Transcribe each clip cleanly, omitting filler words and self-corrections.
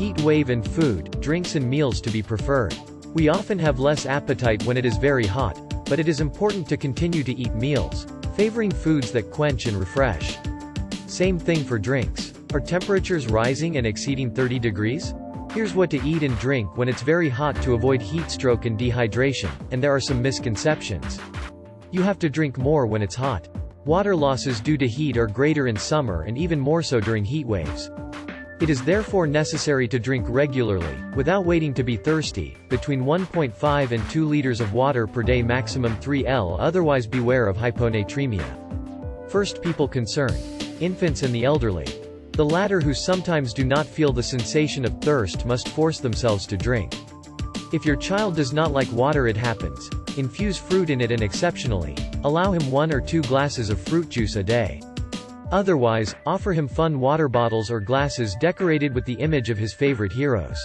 Heat wave and food, drinks and meals to be preferred. We often have less appetite when it is very hot, but it is important to continue to eat meals, favoring foods that quench and refresh. Same thing for drinks. Are temperatures rising and exceeding 30 degrees? Here's what to eat and drink when it's very hot to avoid heat stroke and dehydration, and there are some misconceptions. You have to drink more when it's hot. Water losses due to heat are greater in summer and even more so during heat waves. It is therefore necessary to drink regularly, without waiting to be thirsty, between 1.5 and 2 liters of water per day, maximum 3 L, otherwise beware of hyponatremia. First people concerned: infants and the elderly. The latter, who sometimes do not feel the sensation of thirst, must force themselves to drink. If your child does not like water, it happens. Infuse fruit in it, and exceptionally, allow him 1 or 2 glasses of fruit juice a day. Otherwise, offer him fun water bottles or glasses decorated with the image of his favorite heroes.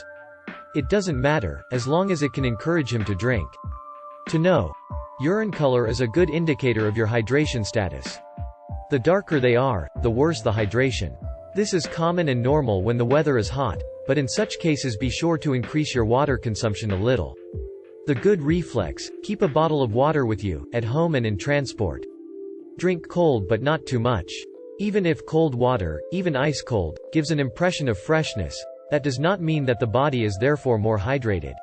It doesn't matter, as long as it can encourage him to drink. To know: urine color is a good indicator of your hydration status. The darker they are, the worse the hydration. This is common and normal when the weather is hot, but in such cases be sure to increase your water consumption a little. The good reflex: keep a bottle of water with you, at home and in transport. Drink cold but not too much. Even if cold water, even ice cold, gives an impression of freshness, that does not mean that the body is therefore more hydrated.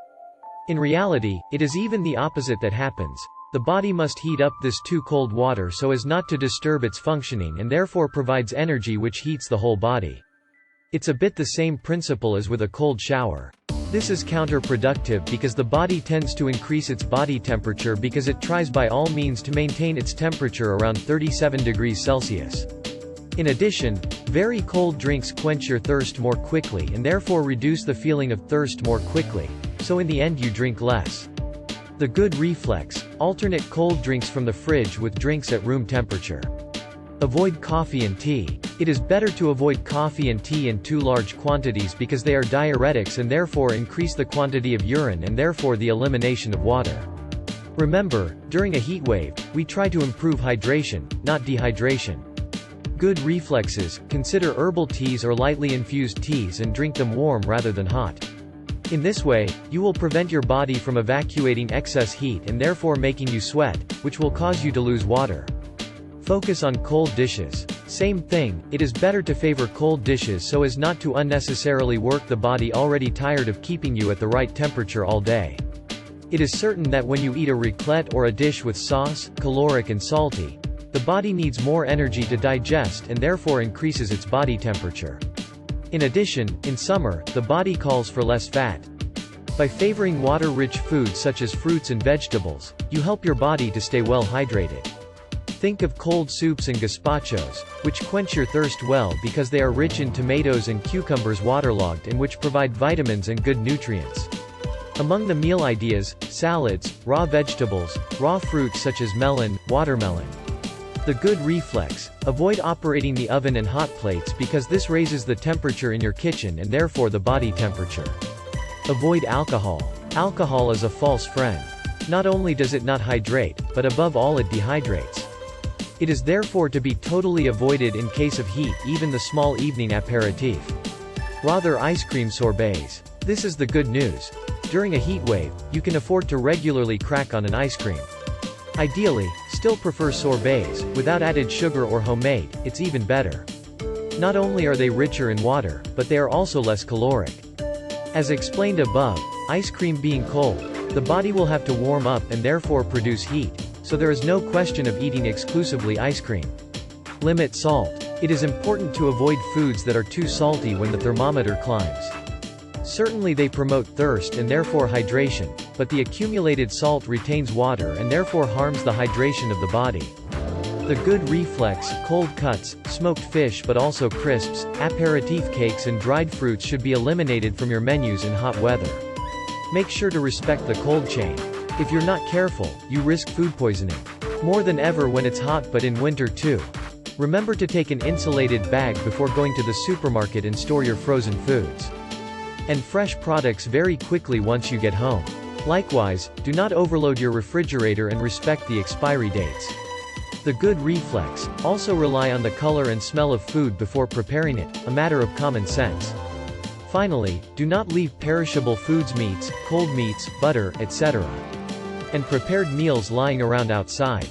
In reality, it is even the opposite that happens. The body must heat up this too cold water so as not to disturb its functioning, and therefore provides energy which heats the whole body. It's a bit the same principle as with a cold shower. This is counterproductive because the body tends to increase its body temperature because it tries by all means to maintain its temperature around 37 degrees Celsius. In addition, very cold drinks quench your thirst more quickly and therefore reduce the feeling of thirst more quickly, so in the end you drink less. The good reflex: alternate cold drinks from the fridge with drinks at room temperature. Avoid coffee and tea. It is better to avoid coffee and tea in too large quantities because they are diuretics and therefore increase the quantity of urine and therefore the elimination of water. Remember, during a heat wave, we try to improve hydration, not dehydration. Good reflexes: consider herbal teas or lightly infused teas and drink them warm rather than hot. In this way, you will prevent your body from evacuating excess heat and therefore making you sweat, which will cause you to lose water. Focus on cold dishes. Same thing, it is better to favor cold dishes so as not to unnecessarily work the body already tired of keeping you at the right temperature all day. It is certain that when you eat a raclette or a dish with sauce, caloric and salty, the body needs more energy to digest and therefore increases its body temperature. In addition, in summer, the body calls for less fat. By favoring water-rich foods such as fruits and vegetables, you help your body to stay well hydrated. Think of cold soups and gazpachos, which quench your thirst well because they are rich in tomatoes and cucumbers waterlogged and which provide vitamins and good nutrients. Among the meal ideas: salads, raw vegetables, raw fruits such as melon, watermelon. The good reflex: avoid operating the oven and hot plates because this raises the temperature in your kitchen and therefore the body temperature. Avoid alcohol. Alcohol is a false friend. Not only does it not hydrate, but above all it dehydrates. It is therefore to be totally avoided in case of heat, even the small evening aperitif. Rather ice cream sorbets. This is the good news. During a heat wave, you can afford to regularly crack on an ice cream. Ideally, still prefer sorbets, without added sugar or homemade, it's even better. Not only are they richer in water, but they are also less caloric. As explained above, ice cream being cold, the body will have to warm up and therefore produce heat, so there is no question of eating exclusively ice cream. Limit salt. It is important to avoid foods that are too salty when the thermometer climbs. Certainly they promote thirst and therefore hydration, but the accumulated salt retains water and therefore harms the hydration of the body. The good reflex: cold cuts, smoked fish but also crisps, aperitif cakes and dried fruits should be eliminated from your menus in hot weather. Make sure to respect the cold chain. If you're not careful, you risk food poisoning. More than ever when it's hot, but in winter too. Remember to take an insulated bag before going to the supermarket and store your frozen foods and fresh products very quickly once you get home. Likewise, do not overload your refrigerator and respect the expiry dates. The good reflex: also rely on the color and smell of food before preparing it, a matter of common sense. Finally, do not leave perishable foods, meats, cold meats, butter, etc., and prepared meals lying around outside.